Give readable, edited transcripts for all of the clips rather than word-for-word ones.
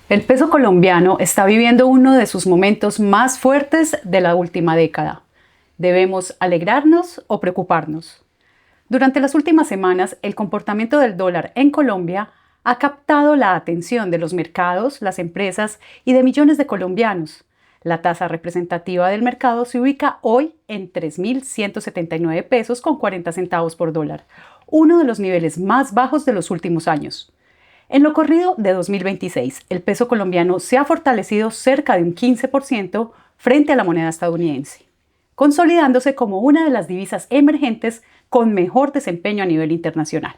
El peso colombiano está viviendo uno de sus momentos más fuertes de la última década. ¿Debemos alegrarnos o preocuparnos? Durante las últimas semanas, el comportamiento del dólar en Colombia ha captado la atención de los mercados, las empresas y de millones de colombianos. La tasa representativa del mercado se ubica hoy en 3.179 pesos con 40 centavos por dólar, uno de los niveles más bajos de los últimos años. En lo corrido de 2026, el peso colombiano se ha fortalecido cerca de un 15% frente a la moneda estadounidense, consolidándose como una de las divisas emergentes con mejor desempeño a nivel internacional.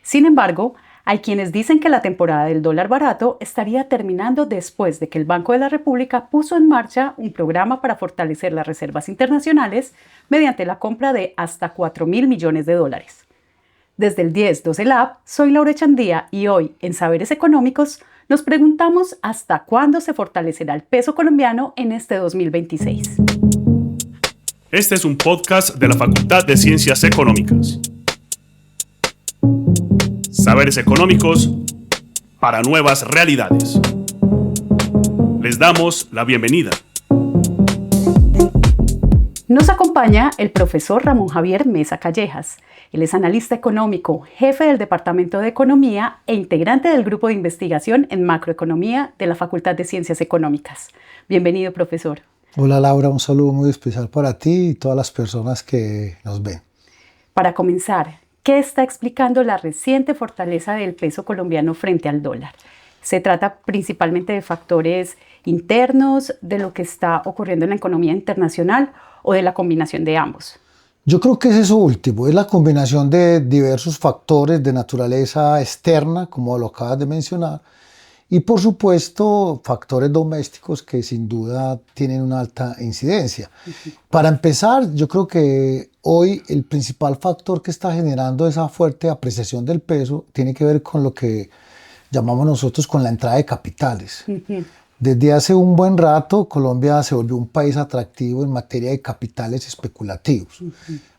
Sin embargo, hay quienes dicen que la temporada del dólar barato estaría terminando después de que el Banco de la República puso en marcha un programa para fortalecer las reservas internacionales mediante la compra de hasta 4.000 millones de dólares. Desde el 1012 Lab, soy Laura Echandía y hoy, en Saberes Económicos, nos preguntamos hasta cuándo se fortalecerá el peso colombiano en este 2026. Este es un podcast de la Facultad de Ciencias Económicas. Saberes Económicos para nuevas realidades. Les damos la bienvenida. Nos acompaña el profesor Ramón Javier Mesa Callejas. Él es analista económico, jefe del Departamento de Economía e integrante del Grupo de Investigación en Macroeconomía de la Facultad de Ciencias Económicas. Bienvenido, profesor. Hola, Laura, un saludo muy especial para ti y todas las personas que nos ven. Para comenzar, ¿qué está explicando la reciente fortaleza del peso colombiano frente al dólar? ¿Se trata principalmente de factores internos, de lo que está ocurriendo en la economía internacional o de la combinación de ambos? Yo creo que es eso último, es la combinación de diversos factores de naturaleza externa, como lo acabas de mencionar, y por supuesto factores domésticos que sin duda tienen una alta incidencia. Para empezar, yo creo que hoy el principal factor que está generando esa fuerte apreciación del peso tiene que ver con lo que llamamos nosotros con la entrada de capitales. Desde hace un buen rato, Colombia se volvió un país atractivo en materia de capitales especulativos.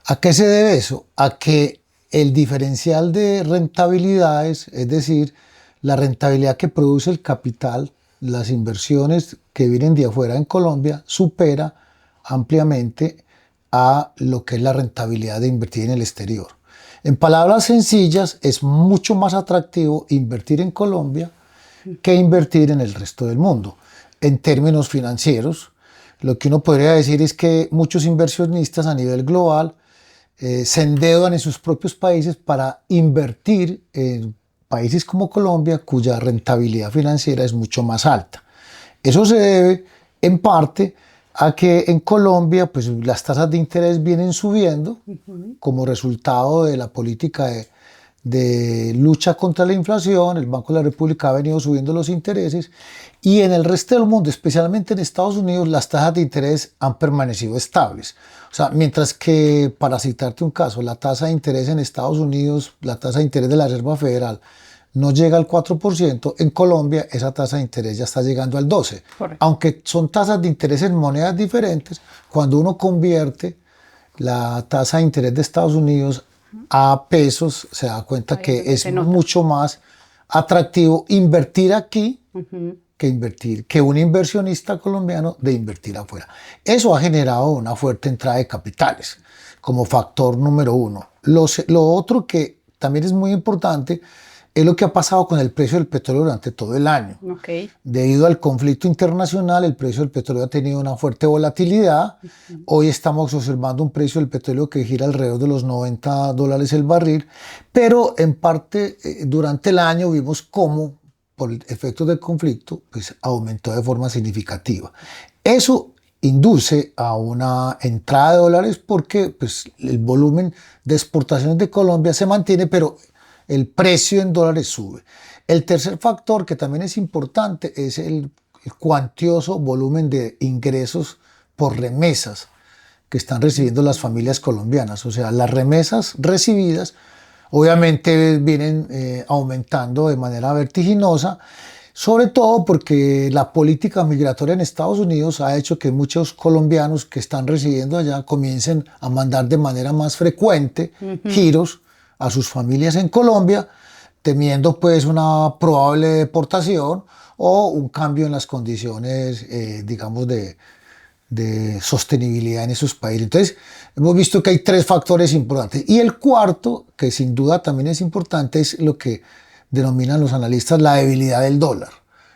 ¿A qué se debe eso? A que el diferencial de rentabilidades, es decir, la rentabilidad que produce el capital, las inversiones que vienen de afuera en Colombia, supera ampliamente a lo que es la rentabilidad de invertir en el exterior. En palabras sencillas, es mucho más atractivo invertir en Colombia que invertir en el resto del mundo. En términos financieros, lo que uno podría decir es que muchos inversionistas a nivel global se endeudan en sus propios países para invertir en países como Colombia, cuya rentabilidad financiera es mucho más alta. Eso se debe, en parte, a que en Colombia pues, las tasas de interés vienen subiendo como resultado de la política de lucha contra la inflación. El Banco de la República ha venido subiendo los intereses y en el resto del mundo, especialmente en Estados Unidos, las tasas de interés han permanecido estables. O sea, mientras que, para citarte un caso, la tasa de interés en Estados Unidos, la tasa de interés de la Reserva Federal, no llega al 4%, en Colombia esa tasa de interés ya está llegando al 12%. Correcto. Aunque son tasas de interés en monedas diferentes, cuando uno convierte la tasa de interés de Estados Unidos a pesos, se da cuenta que es mucho más atractivo invertir aquí que un inversionista colombiano de invertir afuera. Eso ha generado una fuerte entrada de capitales como factor número uno. Lo otro que también es muy importante es lo que ha pasado con el precio del petróleo durante todo el año. Debido al conflicto internacional, el precio del petróleo ha tenido una fuerte volatilidad. Hoy estamos observando un precio del petróleo que gira alrededor de los $90 el barril, pero en parte durante el año vimos cómo, por efectos del conflicto, pues aumentó de forma significativa. Eso induce a una entrada de dólares porque pues, el volumen de exportaciones de Colombia se mantiene, pero el precio en dólares sube. El tercer factor que también es importante es el cuantioso volumen de ingresos por remesas que están recibiendo las familias colombianas. O sea, las remesas recibidas obviamente vienen aumentando de manera vertiginosa, sobre todo porque la política migratoria en Estados Unidos ha hecho que muchos colombianos que están residiendo allá comiencen a mandar de manera más frecuente giros a sus familias en Colombia, temiendo pues una probable deportación o un cambio en las condiciones, digamos, de sostenibilidad en esos países. Entonces, hemos visto que hay tres factores importantes. Y el cuarto, que sin duda también es importante, es lo que denominan los analistas la debilidad del dólar.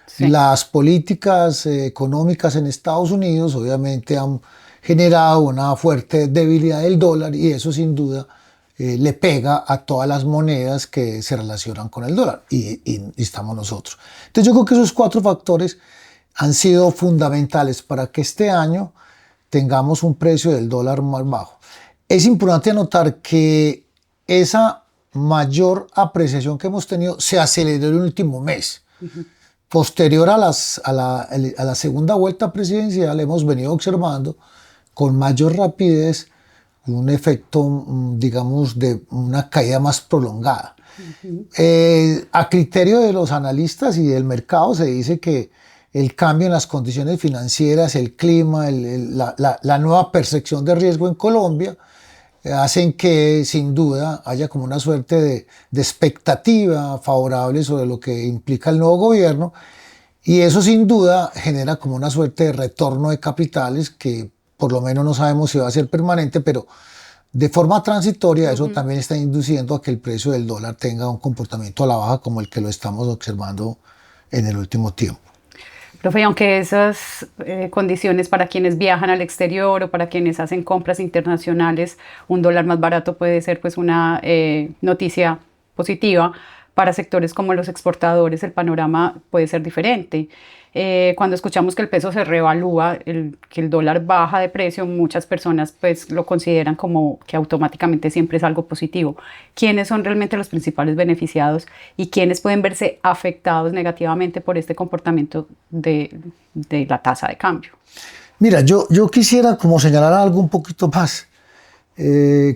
Sí. Las políticas económicas en Estados Unidos obviamente han generado una fuerte debilidad del dólar y eso sin duda le pega a todas las monedas que se relacionan con el dólar y estamos nosotros. Entonces yo creo que esos cuatro factores han sido fundamentales para que este año tengamos un precio del dólar más bajo. Es importante anotar que esa mayor apreciación que hemos tenido se aceleró en el último mes. Posterior a la segunda vuelta presidencial hemos venido observando con mayor rapidez un efecto, digamos, de una caída más prolongada. A criterio de los analistas y del mercado se dice que el cambio en las condiciones financieras, el clima, la nueva percepción de riesgo en Colombia hacen que sin duda haya como una suerte de expectativa favorable sobre lo que implica el nuevo gobierno y eso sin duda genera como una suerte de retorno de capitales que por lo menos no sabemos si va a ser permanente, pero de forma transitoria eso también está induciendo a que el precio del dólar tenga un comportamiento a la baja como el que lo estamos observando en el último tiempo. Profe, aunque esas condiciones para quienes viajan al exterior o para quienes hacen compras internacionales, un dólar más barato puede ser pues una noticia positiva, para sectores como los exportadores el panorama puede ser diferente. Cuando escuchamos que el peso se revalúa, que el dólar baja de precio, muchas personas pues lo consideran como que automáticamente siempre es algo positivo. ¿Quiénes son realmente los principales beneficiados y quiénes pueden verse afectados negativamente por este comportamiento de la tasa de cambio? Mira, yo quisiera como señalar algo un poquito más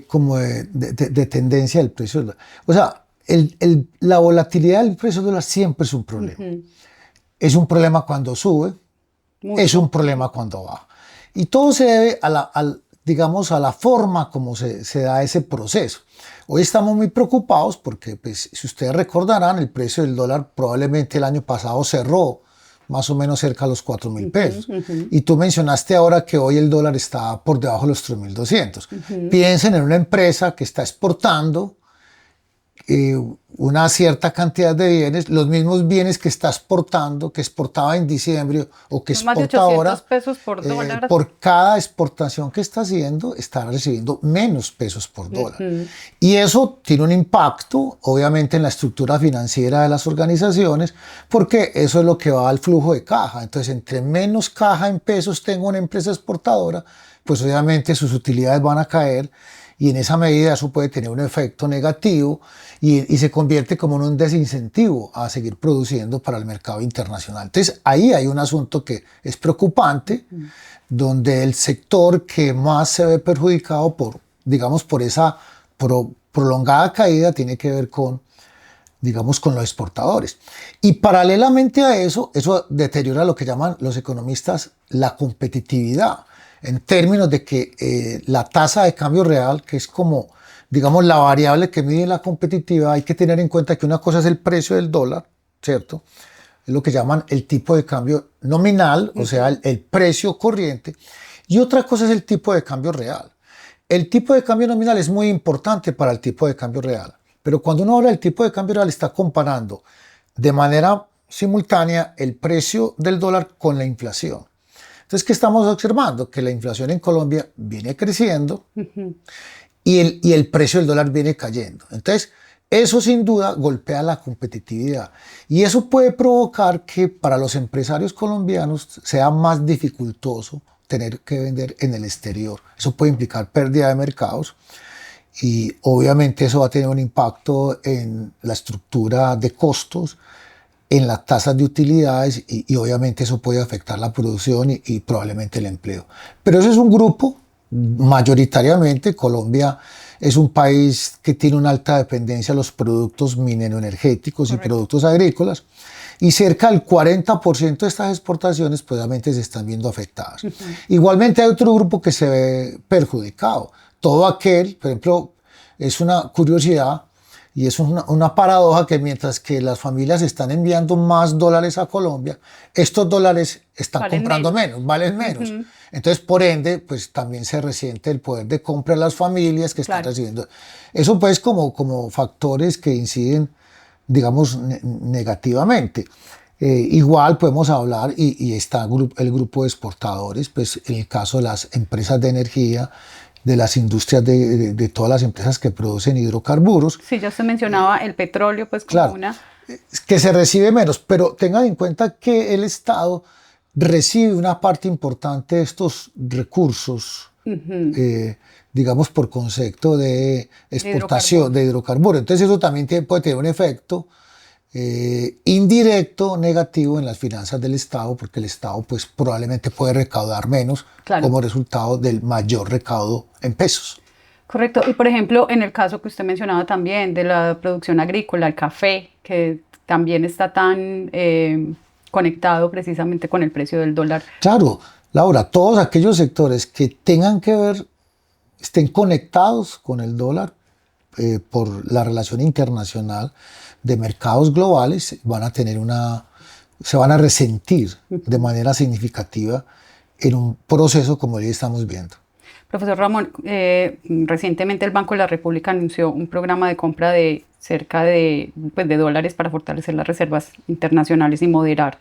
como de tendencia del precio del dólar. O sea, la volatilidad del precio del dólar siempre es un problema. Es un problema cuando sube, es un problema cuando baja. Y todo se debe digamos, a la forma como se da ese proceso. Hoy estamos muy preocupados porque, pues, si ustedes recordarán, el precio del dólar probablemente el año pasado cerró más o menos cerca de los 4.000 pesos. Y tú mencionaste ahora que hoy el dólar está por debajo de los 3.200. Piensen en una empresa que está exportando una cierta cantidad de bienes, los mismos bienes que está exportando, que exportaba en diciembre o que exporta ahora, pesos por dólar. Por cada exportación que está haciendo, está recibiendo menos pesos por dólar. Y eso tiene un impacto, obviamente, en la estructura financiera de las organizaciones, porque eso es lo que va al flujo de caja. Entonces, entre menos caja en pesos tenga una empresa exportadora, pues obviamente sus utilidades van a caer, y en esa medida eso puede tener un efecto negativo y se convierte como en un desincentivo a seguir produciendo para el mercado internacional. Entonces ahí hay un asunto que es preocupante, donde el sector que más se ve perjudicado por esa prolongada caída tiene que ver con los exportadores. Y paralelamente a eso deteriora lo que llaman los economistas la competitividad, en términos de que la tasa de cambio real, que es como, digamos, la variable que mide la competitividad, hay que tener en cuenta que una cosa es el precio del dólar, ¿cierto? Es lo que llaman el tipo de cambio nominal, o sea, el precio corriente, y otra cosa es el tipo de cambio real. El tipo de cambio nominal es muy importante para el tipo de cambio real, pero cuando uno habla del tipo de cambio real está comparando de manera simultánea el precio del dólar con la inflación. Entonces, ¿qué estamos observando? Que la inflación en Colombia viene creciendo y el precio del dólar viene cayendo. Entonces, eso sin duda golpea la competitividad y eso puede provocar que para los empresarios colombianos sea más dificultoso tener que vender en el exterior. Eso puede implicar pérdida de mercados y obviamente eso va a tener un impacto en la estructura de costos, en las tasas de utilidades y obviamente eso puede afectar la producción y probablemente el empleo. Pero eso es un grupo, mayoritariamente Colombia es un país que tiene una alta dependencia de los productos mineroenergéticos y productos agrícolas y cerca del 40% de estas exportaciones pues, obviamente se están viendo afectadas. Igualmente hay otro grupo que se ve perjudicado. Todo aquel, por ejemplo, es una curiosidad, Y es una paradoja que mientras que las familias están enviando más dólares a Colombia, estos dólares están comprando menos, valen menos. Entonces, por ende, pues también se resiente el poder de compra de las familias que están recibiendo. Eso pues como factores que inciden, digamos, negativamente. Igual podemos hablar, y está el grupo de exportadores, pues en el caso de las empresas de energía, de las industrias, de todas las empresas que producen hidrocarburos. Sí, ya se mencionaba el petróleo, pues como una... Que se recibe menos, pero tengan en cuenta que el Estado recibe una parte importante de estos recursos, digamos por concepto de exportación de hidrocarburos. Entonces eso también puede tener un efecto indirecto negativo en las finanzas del Estado, porque el Estado pues probablemente puede recaudar menos como resultado del mayor recaudo en pesos. Correcto. Y por ejemplo, en el caso que usted mencionaba también de la producción agrícola, el café, que también está tan conectado precisamente con el precio del dólar. Claro, Laura, todos aquellos sectores que tengan que ver, estén conectados con el dólar por la relación internacional de mercados globales, se van a resentir de manera significativa en un proceso como el que estamos viendo. Profesor Ramón, recientemente el Banco de la República anunció un programa de compra de cerca de dólares para fortalecer las reservas internacionales y moderar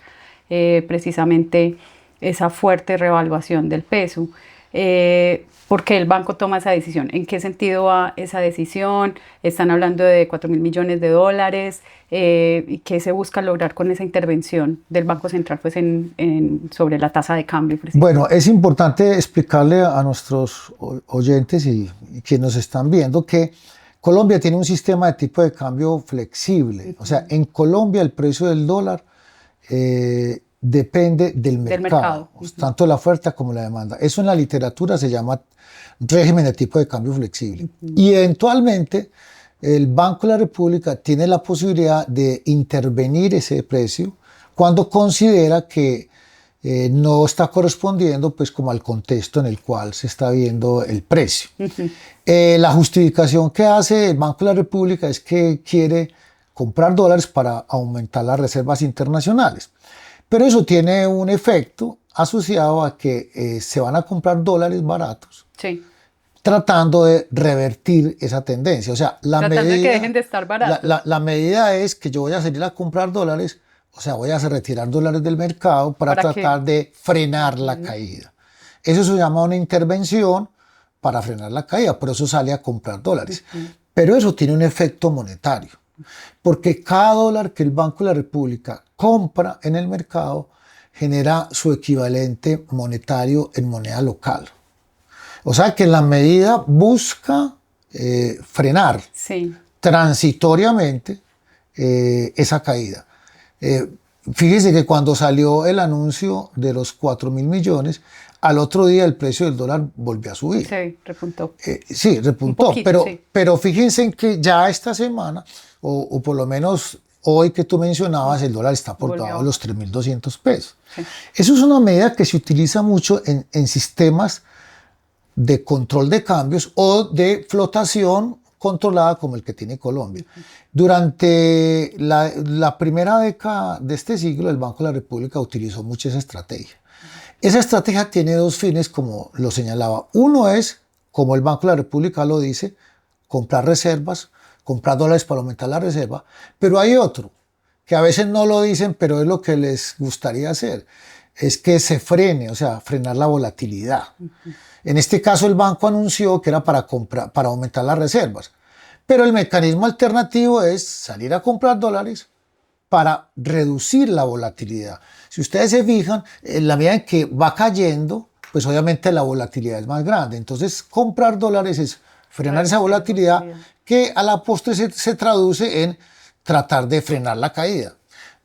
precisamente esa fuerte revaluación del peso. ¿Por qué el banco toma esa decisión? ¿En qué sentido va esa decisión? Están hablando de 4.000 millones de dólares. ¿Y qué se busca lograr con esa intervención del Banco Central pues, sobre la tasa de cambio? Bueno, es importante explicarle a nuestros oyentes y quienes nos están viendo que Colombia tiene un sistema de tipo de cambio flexible. O sea, en Colombia el precio del dólar depende del mercado. Tanto la oferta como la demanda. Eso en la literatura se llama régimen de tipo de cambio flexible. Y eventualmente el Banco de la República tiene la posibilidad de intervenir ese precio cuando considera que no está correspondiendo pues como al contexto en el cual se está viendo el precio. La justificación que hace el Banco de la República es que quiere comprar dólares para aumentar las reservas internacionales. Pero eso tiene un efecto asociado a que se van a comprar dólares baratos, tratando de revertir esa tendencia. O sea, tratando de que dejen de estar baratos. La medida es que yo voy a salir a comprar dólares, o sea, voy a retirar dólares del mercado para tratar de frenar la caída. Eso se llama una intervención para frenar la caída, por eso sale a comprar dólares. Pero eso tiene un efecto monetario, porque cada dólar que el Banco de la República compra en el mercado genera su equivalente monetario en moneda local. O sea que en la medida busca frenar transitoriamente esa caída. Fíjese que cuando salió el anuncio de los 4.000 millones, al otro día el precio del dólar volvió a subir. Sí, repuntó. Sí, repuntó. Poquito, pero fíjense en que ya esta semana, o por lo menos hoy que tú mencionabas, el dólar está por debajo de los 3.200 pesos. Eso es una medida que se utiliza mucho en sistemas de control de cambios o de flotación controlada como el que tiene Colombia. Durante la primera década de este siglo, el Banco de la República utilizó mucho esa estrategia. Esa estrategia tiene dos fines, como lo señalaba. Uno es, como el Banco de la República lo dice, comprar reservas, comprar dólares para aumentar la reserva. Pero hay otro, que a veces no lo dicen, pero es lo que les gustaría hacer, es que se frene, o sea, frenar la volatilidad. En este caso el banco anunció que era para aumentar las reservas, pero el mecanismo alternativo es salir a comprar dólares para reducir la volatilidad. Si ustedes se fijan, en la medida en que va cayendo, pues obviamente la volatilidad es más grande. Entonces comprar dólares es frenar esa volatilidad que a la postre se traduce en tratar de frenar la caída.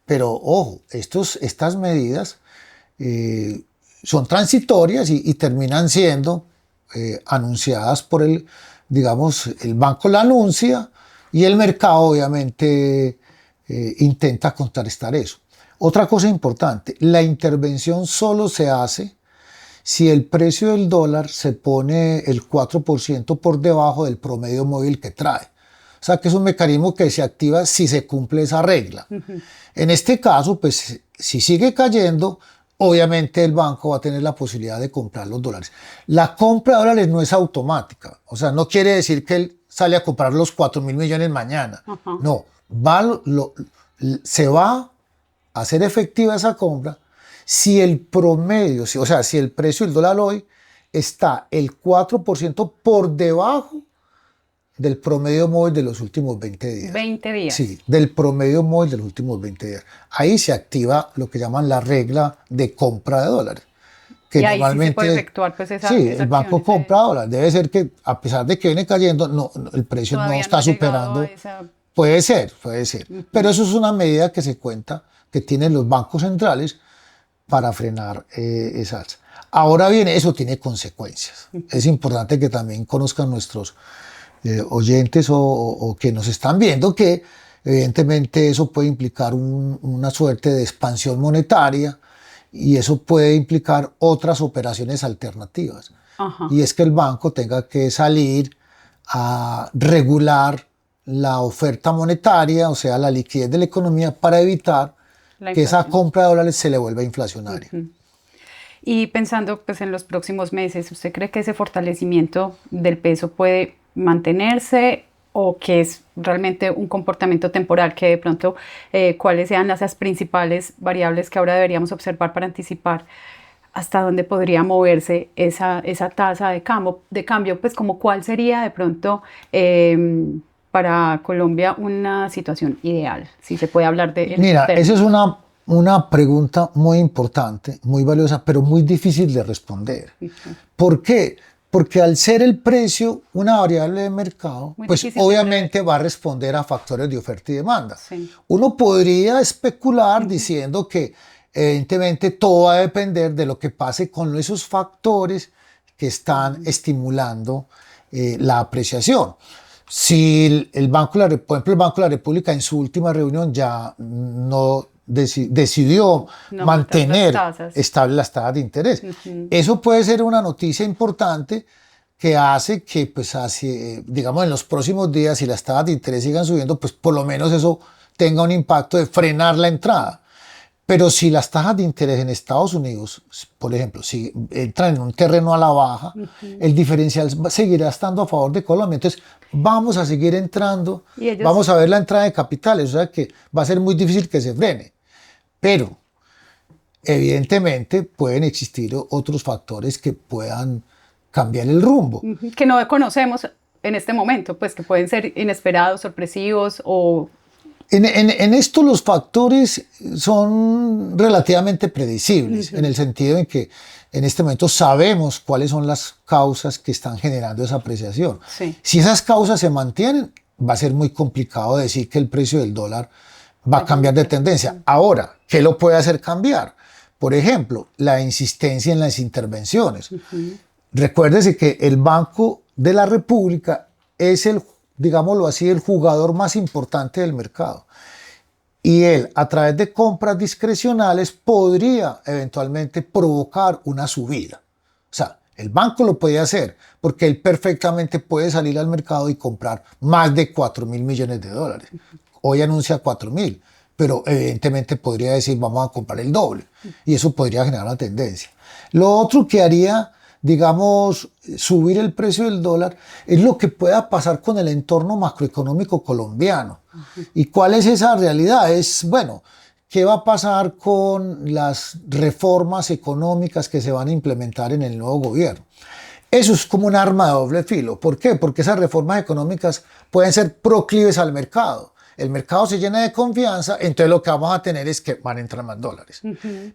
Pero ojo, estas medidas son transitorias y terminan siendo anunciadas por el banco la anuncia y el mercado obviamente intenta contrarrestar eso. Otra cosa importante, la intervención solo se hace si el precio del dólar se pone el 4% por debajo del promedio móvil que trae. O sea que es un mecanismo que se activa si se cumple esa regla. En este caso, pues si sigue cayendo, obviamente el banco va a tener la posibilidad de comprar los dólares. La compra de dólares no es automática, o sea, no quiere decir que él sale a comprar los 4.000 millones mañana. No, se va a hacer efectiva esa compra si el promedio, o sea, si el precio del dólar hoy está el 4% por debajo del promedio móvil de los últimos 20 días. 20 días. Sí, del promedio móvil de los últimos 20 días. Ahí se activa lo que llaman la regla de compra de dólares. Que y ahí normalmente, sí se puede efectuar pues esa sí, el banco compra dólares. Debe ser que a pesar de que viene cayendo, el precio no está superando. Puede ser. Pero eso es una medida que se cuenta, que tienen los bancos centrales para frenar esa alza. Ahora bien, eso tiene consecuencias. Es importante que también conozcan nuestros oyentes o que nos están viendo que evidentemente eso puede implicar una suerte de expansión monetaria y eso puede implicar otras operaciones alternativas. Y es que el banco tenga que salir a regular la oferta monetaria, o sea, la liquidez de la economía, para evitar que esa compra de dólares se le vuelva inflacionaria. Y pensando pues, en los próximos meses, ¿usted cree que ese fortalecimiento del peso puede mantenerse o que es realmente un comportamiento temporal, que de pronto cuáles sean las principales variables que ahora deberíamos observar para anticipar hasta dónde podría moverse esa tasa de cambio, pues como cuál sería de pronto para Colombia una situación ideal, si se puede hablar de... Mira, esa es una pregunta muy importante, muy valiosa, pero muy difícil de responder. ¿Por qué? Porque al ser el precio una variable de mercado, pues obviamente va a responder a factores de oferta y demanda. Sí. Uno podría especular diciendo que evidentemente todo va a depender de lo que pase con esos factores que están estimulando la apreciación. Si el Banco por ejemplo, el Banco de la República en su última reunión ya no decidió mantener estables las tasas de interés. Eso puede ser una noticia importante que hace que, pues, digamos, en los próximos días, si las tasas de interés sigan subiendo, pues por lo menos eso tenga un impacto de frenar la entrada. Pero si las tasas de interés en Estados Unidos, por ejemplo, si entran en un terreno a la baja, el diferencial seguirá estando a favor de Colombia. Entonces, vamos a seguir entrando, vamos a ver la entrada de capitales, o sea que va a ser muy difícil que se frene. Pero, evidentemente, pueden existir otros factores que puedan cambiar el rumbo. Que no conocemos en este momento, pues que pueden ser inesperados, sorpresivos o... En esto los factores son relativamente predecibles, en el sentido en que en este momento sabemos cuáles son las causas que están generando esa apreciación. Sí. Si esas causas se mantienen, va a ser muy complicado decir que el precio del dólar va a cambiar de tendencia. Ahora, ¿qué lo puede hacer cambiar? Por ejemplo, la insistencia en las intervenciones. Recuérdese que el Banco de la República es digámoslo así, el jugador más importante del mercado. Y él, a través de compras discrecionales, podría eventualmente provocar una subida. O sea, el banco lo puede hacer porque él perfectamente puede salir al mercado y comprar más de 4.000 millones de dólares. Hoy anuncia 4.000, pero evidentemente podría decir vamos a comprar el doble. Y eso podría generar una tendencia. Lo otro que haría, digamos, subir el precio del dólar es lo que pueda pasar con el entorno macroeconómico colombiano. ¿Y cuál es esa realidad? Bueno, ¿qué va a pasar con las reformas económicas que se van a implementar en el nuevo gobierno? Eso es como un arma de doble filo. ¿Por qué? Porque esas reformas económicas pueden ser proclives al mercado. El mercado se llena de confianza, entonces lo que vamos a tener es que van a entrar más dólares.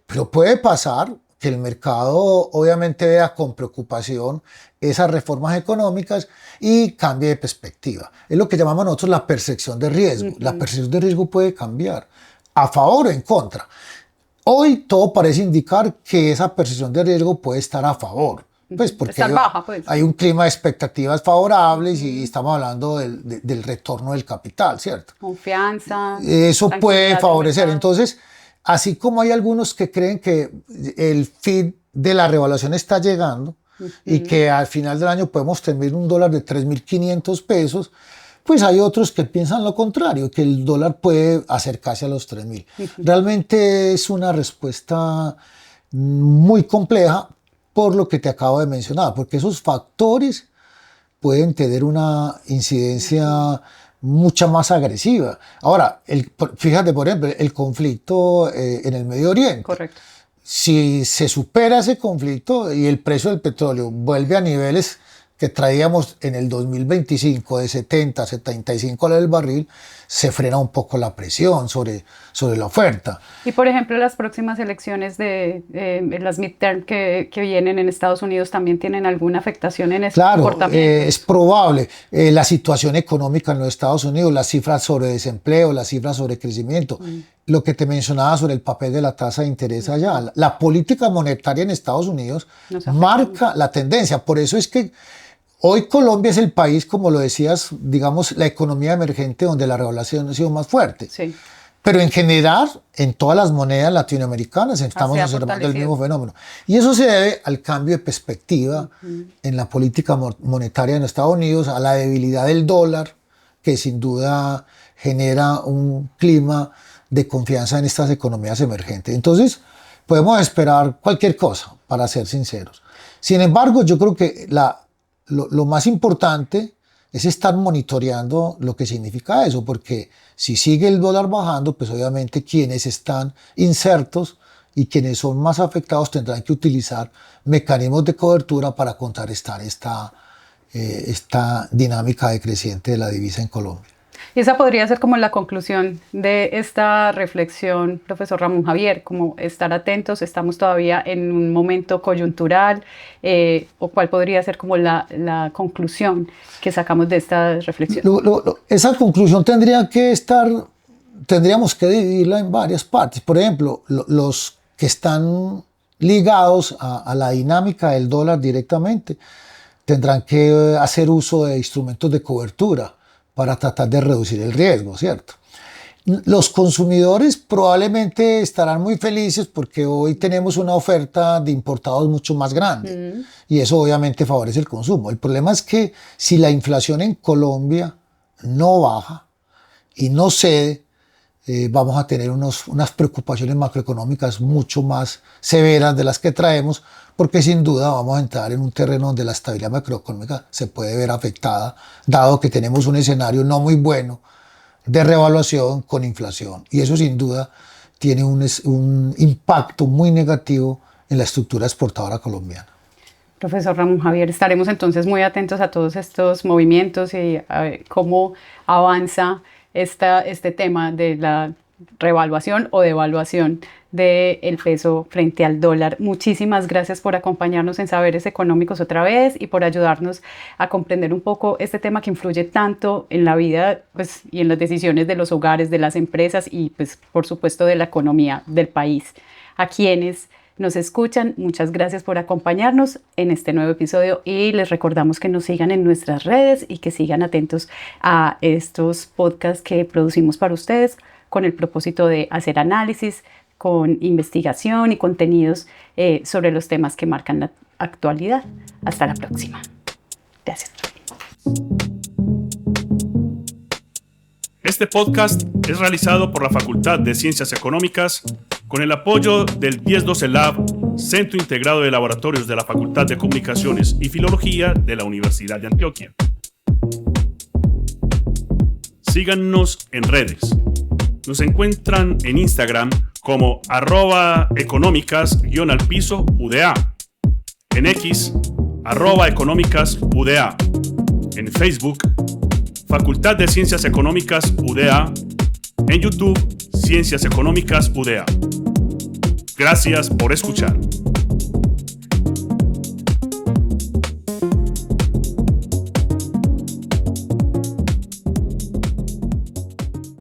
Pero puede pasar que el mercado obviamente vea con preocupación esas reformas económicas y cambie de perspectiva. Es lo que llamamos nosotros la percepción de riesgo. La percepción de riesgo puede cambiar a favor o en contra. Hoy todo parece indicar que esa percepción de riesgo puede estar a favor. Pues porque hay un clima de expectativas favorables y estamos hablando del retorno del capital, ¿cierto? Confianza. Eso puede favorecer. Entonces, así como hay algunos que creen que el fin de la revaluación está llegando y que al final del año podemos tener un dólar de 3.500 pesos, pues hay otros que piensan lo contrario, que el dólar puede acercarse a los 3.000. Realmente es una respuesta muy compleja por lo que te acabo de mencionar, porque esos factores pueden tener una incidencia mucha más agresiva. Ahora, fíjate, por ejemplo, el conflicto en el Medio Oriente. Correcto. Si se supera ese conflicto y el precio del petróleo vuelve a niveles que traíamos en el 2025 de 70 a 75 dólares el barril, se frena un poco la presión sobre la oferta. Y por ejemplo, las próximas elecciones de las midterm que vienen en Estados Unidos también tienen alguna afectación en ese comportamiento. Claro, es probable. La situación económica en los Estados Unidos, las cifras sobre desempleo, las cifras sobre crecimiento, lo que te mencionaba sobre el papel de la tasa de interés allá. La política monetaria en Estados Unidos marca la tendencia. Por eso es que hoy Colombia es el país, como lo decías, digamos, la economía emergente donde la revaluación ha sido más fuerte. Sí. Pero en general, en todas las monedas latinoamericanas estamos observando el mismo fenómeno. Y eso se debe al cambio de perspectiva en la política monetaria en Estados Unidos, a la debilidad del dólar, que sin duda genera un clima de confianza en estas economías emergentes. Entonces, podemos esperar cualquier cosa, para ser sinceros. Sin embargo, yo creo que lo más importante es estar monitoreando lo que significa eso, porque si sigue el dólar bajando, pues obviamente quienes están insertos y quienes son más afectados tendrán que utilizar mecanismos de cobertura para contrarrestar esta dinámica decreciente de la divisa en Colombia. Y esa podría ser como la conclusión de esta reflexión, profesor Ramón Javier, como estar atentos, estamos todavía en un momento coyuntural, o cuál podría ser como la conclusión que sacamos de esta reflexión. Esa conclusión tendríamos que dividirla en varias partes. Por ejemplo, los que están ligados a la dinámica del dólar directamente tendrán que hacer uso de instrumentos de cobertura para tratar de reducir el riesgo, ¿cierto? Los consumidores probablemente estarán muy felices porque hoy tenemos una oferta de importados mucho más grande y eso obviamente favorece el consumo. El problema es que si la inflación en Colombia no baja y no cede, vamos a tener unas preocupaciones macroeconómicas mucho más severas de las que traemos, porque sin duda vamos a entrar en un terreno donde la estabilidad macroeconómica se puede ver afectada, dado que tenemos un escenario no muy bueno de revaluación con inflación. Y eso sin duda tiene un impacto muy negativo en la estructura exportadora colombiana. Profesor Ramón Javier, estaremos entonces muy atentos a todos estos movimientos y a ver cómo avanza este tema de la revaluación o devaluación del peso frente al dólar. Muchísimas gracias por acompañarnos en Saberes Económicos otra vez y por ayudarnos a comprender un poco este tema que influye tanto en la vida, pues, y en las decisiones de los hogares, de las empresas y, pues, por supuesto, de la economía del país. A quienes nos escuchan, muchas gracias por acompañarnos en este nuevo episodio y les recordamos que nos sigan en nuestras redes y que sigan atentos a estos podcasts que producimos para ustedes con el propósito de hacer análisis, con investigación y contenidos sobre los temas que marcan la actualidad. Hasta la próxima. Gracias. Este podcast es realizado por la Facultad de Ciencias Económicas con el apoyo del 1012 Lab, Centro Integrado de Laboratorios de la Facultad de Comunicaciones y Filología de la Universidad de Antioquia. Síganos en redes. Nos encuentran en Instagram como @económicas_UDA, en X @económicasUDA, en Facebook Facultad de Ciencias Económicas UDA, en YouTube Ciencias Económicas UDA. Gracias por escuchar.